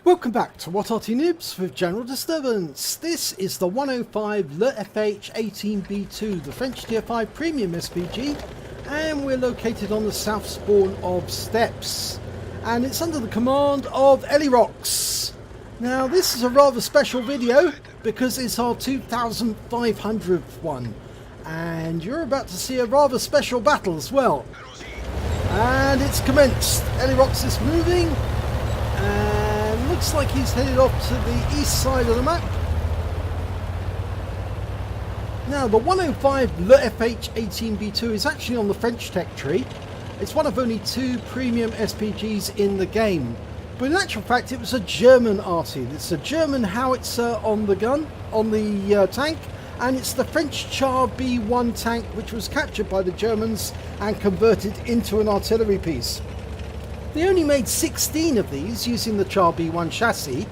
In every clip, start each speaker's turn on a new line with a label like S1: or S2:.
S1: Welcome back to What Arty Noobs with General Disturbance. This is the 105 leFH18B2, the French DDR5 Premium SPG, and we're located on the south spawn of Steps, and it's under the command of Elirox. Now this is a rather special video because it's our 2500th one, and you're about to see a rather special battle as well. And it's commenced. Elirox is moving, and looks like he's headed off to the east side of the map. Now the 105 leFH18B2 is actually on the French tech tree. It's one of only two premium SPGs in the game, but in actual fact it was a German Arty. It's a German howitzer on the gun, on the tank, and it's the French Char B1 tank which was captured by the Germans and converted into an artillery piece. They only made 16 of these using the Char B1 chassis,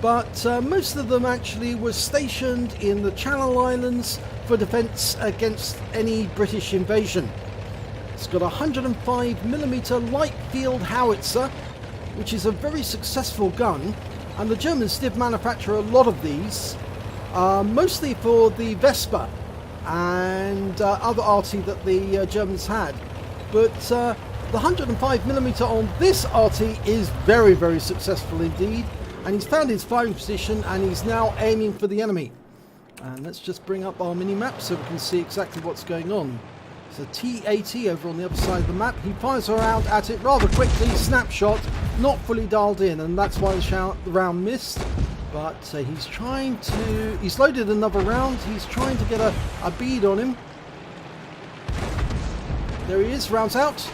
S1: but most of them actually were stationed in the Channel Islands for defence against any British invasion. It's got a 105mm light field howitzer, which is a very successful gun, and the Germans did manufacture a lot of these, mostly for the Vespa and other Arty that the Germans had. But the 105mm on this Arty is very, very successful indeed, and he's found his firing position and he's now aiming for the enemy. And let's just bring up our mini-map so we can see exactly what's going on. It's a T-80 over on the other side of the map. He fires around at it rather quickly, snapshot, not fully dialed in, and that's why the round missed. But he's loaded another round, he's trying to get a bead on him. There he is, rounds out.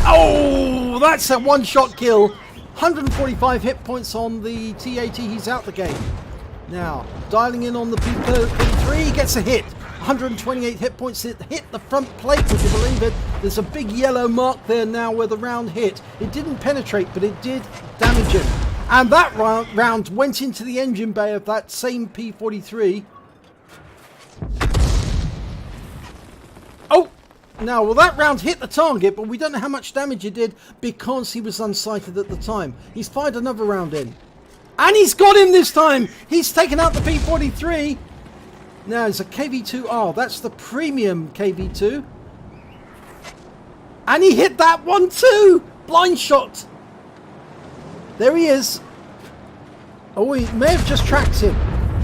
S1: Oh, that's a one-shot kill. 145 hit points on the T-80, he's out the game. Now, dialing in on the P-33, he gets a hit. 128 hit points, it hit the front plate, would you believe it? There's a big yellow mark there now where the round hit. It didn't penetrate, but it did damage him. And that round went into the engine bay of that same P-43. Oh! Now, well, that round hit the target, but we don't know how much damage it did because he was unsighted at the time. He's fired another round in. And he's got him this time! He's taken out the P-43. Now, it's a KV-2R. That's the premium KV-2. And he hit that one too! Blind shot! There he is. Oh, he may have just tracked him.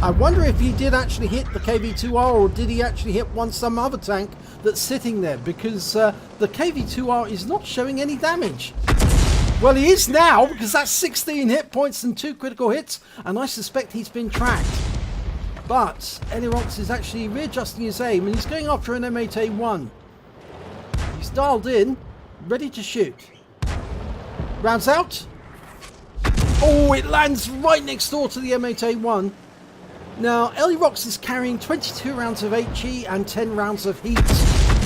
S1: I wonder if he did actually hit the KV-2R, or did he actually hit some other tank that's sitting there, because the KV-2R is not showing any damage. Well, he is now, because that's 16 hit points and 2 critical hits, and I suspect he's been tracked. But Elirox is actually readjusting his aim, and he's going after an M8A1. He's dialed in, ready to shoot. Rounds out. Oh, it lands right next door to the M8A1. Now, Elirox is carrying 22 rounds of HE and 10 rounds of heat.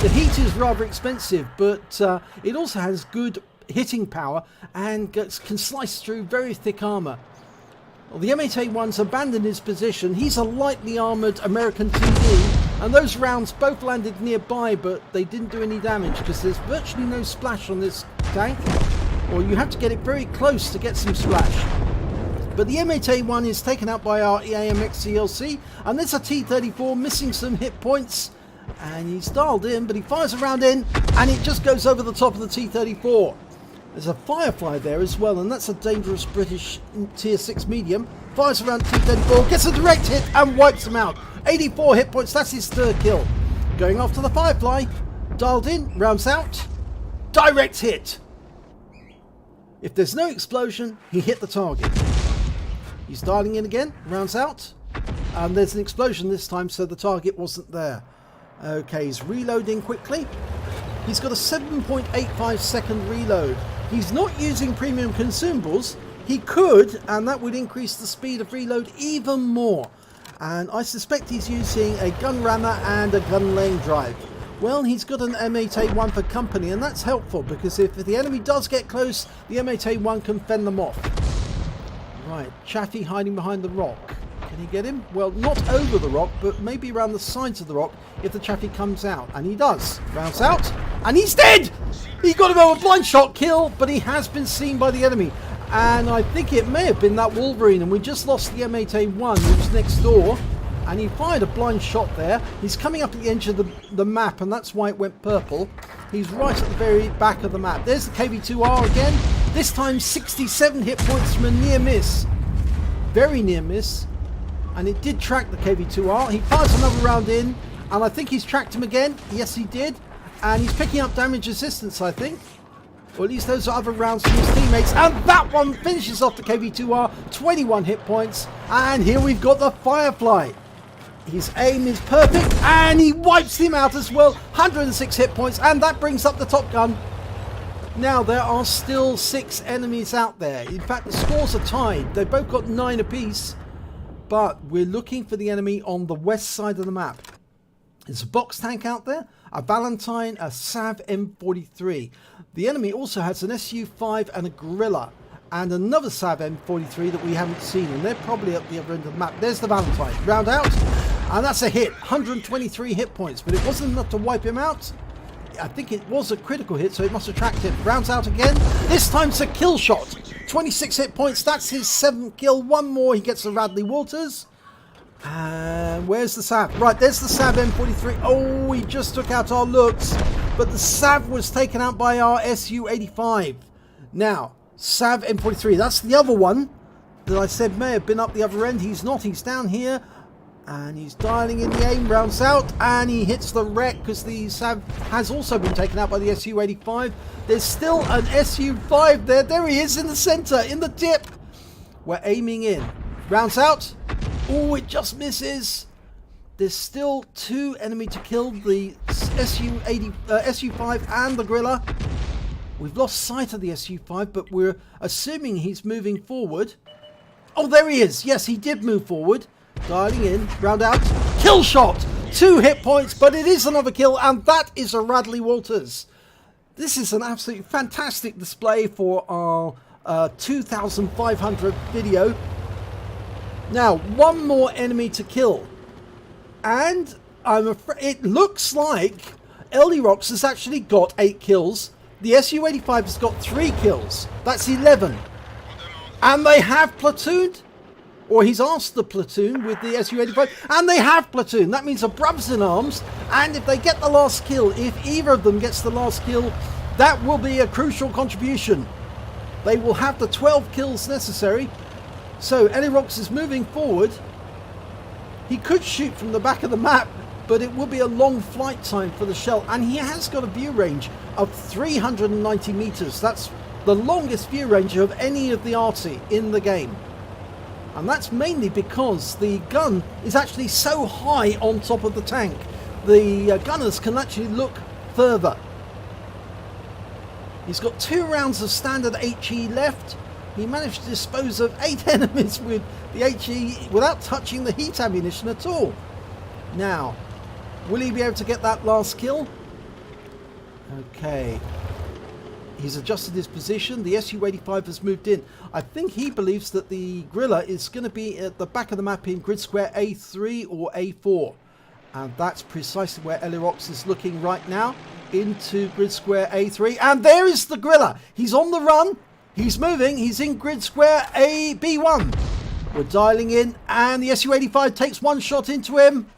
S1: The heat is rather expensive, but it also has good hitting power and can slice through very thick armour. Well, the M8A1's abandoned his position. He's a lightly armoured American TD, and those rounds both landed nearby, but they didn't do any damage because there's virtually no splash on this tank, or you have to get it very close to get some splash. But the M8A1 is taken out by our AMX CLC, and there's a T-34 missing some hit points, and he's dialed in, but he fires a round in, and it just goes over the top of the T-34. There's a Firefly there as well, and that's a dangerous British tier 6 medium. Fires around T-34, gets a direct hit, and wipes him out. 84 hit points, that's his third kill. Going after the Firefly, dialed in, rounds out, direct hit. If there's no explosion, he hit the target. He's dialing in again, rounds out, and there's an explosion this time, so the target wasn't there. Okay, he's reloading quickly. He's got a 7.85 second reload. He's not using premium consumables. He could, and that would increase the speed of reload even more. And I suspect he's using a gun rammer and a gun laying drive. Well, he's got an M8A1 for company, and that's helpful because if the enemy does get close, the M8A1 can fend them off. Right, Chaffee hiding behind the rock. Can he get him? Well, not over the rock, but maybe around the sides of the rock if the Chaffee comes out. And he does. Rounds out, and he's dead! He got him over a blind shot kill, but he has been seen by the enemy. And I think it may have been that Wolverine, and we just lost the M8A1 who's next door, and he fired a blind shot there. He's coming up at the edge of the map, and that's why it went purple. He's right at the very back of the map. There's the KV2R again, this time 67 hit points from a near miss. Very near miss, and it did track the KV2R. He fires another round in, and I think he's tracked him again. Yes, he did, and he's picking up damage resistance, I think. Or at least those are other rounds from his teammates. And that one finishes off the KV2R. 21 hit points. And here we've got the Firefly. His aim is perfect. And he wipes him out as well. 106 hit points. And that brings up the Top Gun. Now, there are still 6 enemies out there. In fact, the scores are tied. They've both got 9 apiece. But we're looking for the enemy on the west side of the map. There's a box tank out there, a Valentine, a Sav M43. The enemy also has an SU-5 and a Gorilla, and another Sav M43 that we haven't seen, and they're probably at the other end of the map. There's the Valentine. Round out, and that's a hit. 123 hit points, but it wasn't enough to wipe him out. I think it was a critical hit, so it must attract him. Rounds out again. This time it's a kill shot. 26 hit points. That's his 7th kill. One more, he gets the Radley Walters. And where's the Sav? Right, there's the Sav M43. Oh, he just took out our looks. But the Sav was taken out by our SU-85. Now, Sav M43, that's the other one that I said may have been up the other end. He's not, he's down here. And he's dialing in the aim, rounds out. And he hits the wreck because the Sav has also been taken out by the SU-85. There's still an SU-5 there. There he is in the center, in the dip. We're aiming in. Rounds out. Oh, it just misses. There's still 2 enemy to kill, the SU-5 and the Gorilla. We've lost sight of the SU-5, but we're assuming he's moving forward. Oh, there he is. Yes, he did move forward. Dialing in, round out. Kill shot. 2 hit points, but it is another kill, and that is a Radley Walters. This is an absolutely fantastic display for our 2,500 video. Now, 1 more enemy to kill. And I'm afraid it looks like Elirox has actually got 8 kills. The SU-85 has got 3 kills. That's 11. And they have platooned. Or he's asked the platoon with the SU-85. And they have platoon. That means a brothers in arms. And if they get the last kill, if either of them gets the last kill, that will be a crucial contribution. They will have the 12 kills necessary. So Elirox is moving forward. He could shoot from the back of the map, but it will be a long flight time for the shell. And he has got a view range of 390 meters. That's the longest view range of any of the Arty in the game. And that's mainly because the gun is actually so high on top of the tank. The gunners can actually look further. He's got 2 rounds of standard HE left. He managed to dispose of 8 enemies with the HE without touching the heat ammunition at all. Now, will he be able to get that last kill? Okay. He's adjusted his position. The SU-85 has moved in. I think he believes that the Gorilla is going to be at the back of the map in grid square A3 or A4. And that's precisely where Elirox is looking right now, into grid square A3. And there is the Gorilla. He's on the run. He's moving. He's in grid square B1. We're dialing in, and the SU-85 takes 1 shot into him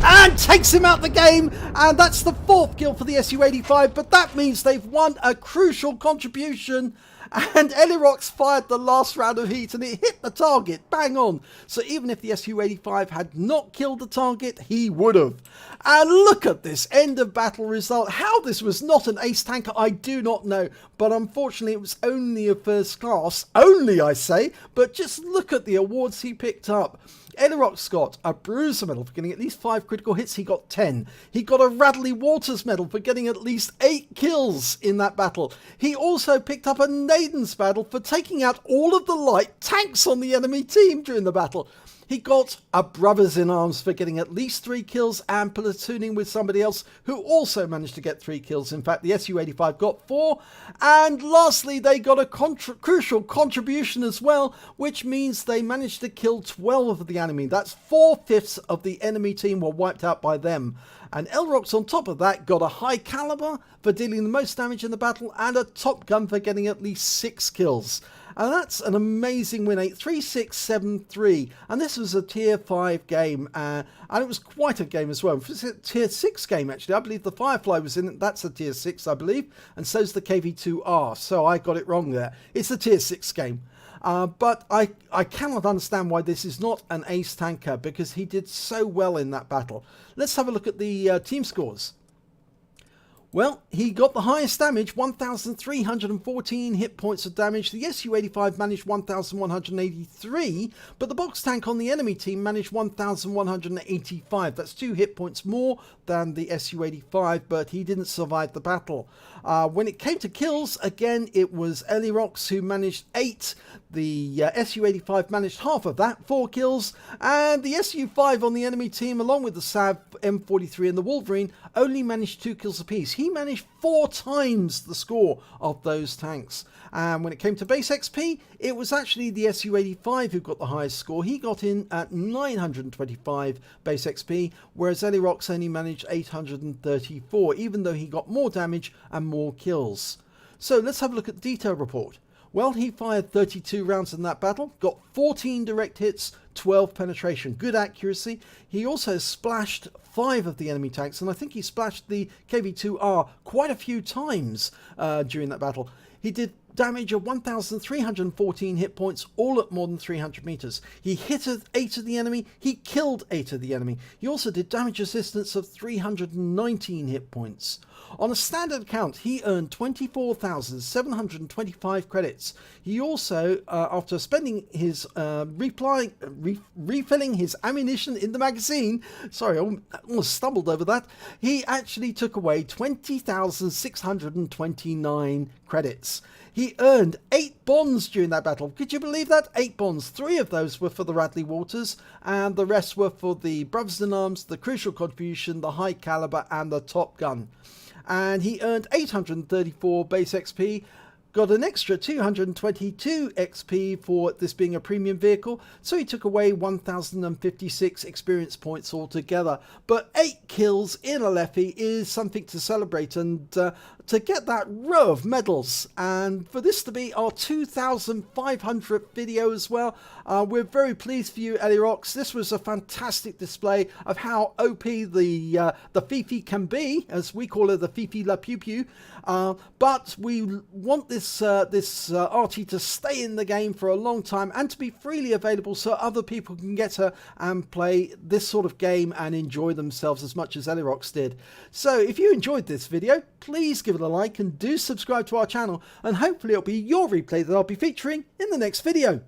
S1: and takes him out the game. And that's the 4th kill for the SU-85. But that means they've won a crucial contribution. And Elirox fired the last round of heat, and it hit the target bang on. So even if the SU-85 had not killed the target, he would have. And look at this end of battle result. How this was not an ace tanker, I do not know. But unfortunately, it was only a first class. Only, I say. But just look at the awards he picked up. Elirox got a Bruiser Medal for getting at least 5 critical hits. He got 10. He got a Radley Walters Medal for getting at least 8 kills in that battle. He also picked up a Naydin's Medal for taking out all of the light tanks on the enemy team during the battle. He got a Brothers in Arms for getting at least 3 kills and platooning with somebody else who also managed to get 3 kills. In fact, the SU-85 got 4. And lastly, they got a crucial contribution as well, which means they managed to kill 12 of the enemy. That's 4/5 of the enemy team were wiped out by them. And Elirox on top of that got a high caliber for dealing the most damage in the battle and a Top Gun for getting at least 6 kills. And that's an amazing win rate, 3673. And this was a tier 5 game, and it was quite a game as well. It was a tier 6 game, actually. I believe the Firefly was in it. That's a tier 6, I believe. And so's the KV2R. So I got it wrong there. It's a tier 6 game. But I cannot understand why this is not an ace tanker, because he did so well in that battle. Let's have a look at the team scores. Well, he got the highest damage, 1,314 hit points of damage. The Su-85 managed 1,183, but the box tank on the enemy team managed 1,185. That's 2 hit points more than the Su-85, but he didn't survive the battle. When it came to kills, again, it was Elirox who managed 8. The Su-85 managed half of that, 4 kills, and the Su-5 on the enemy team, along with the Sav, M43 and the Wolverine, only managed 2 kills apiece. He managed 4 times the score of those tanks. And when it came to base XP, it was actually the Su-85 who got the highest score. He got in at 925 base XP, whereas Elirox only managed 834, even though he got more damage and more kills. So let's have a look at the detail report. Well, he fired 32 rounds in that battle, got 14 direct hits, 12 penetration, good accuracy. He also splashed 5 of the enemy tanks, and I think he splashed the KV2R quite a few times during that battle. He did damage of 1,314 hit points, all at more than 300 meters. He hit 8 of the enemy, he killed 8 of the enemy. He also did damage resistance of 319 hit points. On a standard account, he earned 24,725 credits. He also, after spending his refilling his ammunition in the magazine, sorry, I almost stumbled over that, he actually took away 20,629 credits. He earned 8 bonds during that battle. Could you believe that? 8 bonds. 3 of those were for the Radley Walters, and the rest were for the Brothers in Arms, the Crucial Contribution, the High Caliber, and the Top Gun. And he earned 834 base XP, got an extra 222 XP for this being a premium vehicle, so he took away 1,056 experience points altogether. But 8 kills in a leFH is something to celebrate, and to get that row of medals, and for this to be our 2,500th video as well, we're very pleased for you, Elirox. This was a fantastic display of how OP the Fifi can be, as we call it, the Fifi La Pew Pew. But we want this Arty to stay in the game for a long time and to be freely available so other people can get her and play this sort of game and enjoy themselves as much as Elirox did. So if you enjoyed this video, please give it a like and do subscribe to our channel, and hopefully it'll be your replay that I'll be featuring in the next video.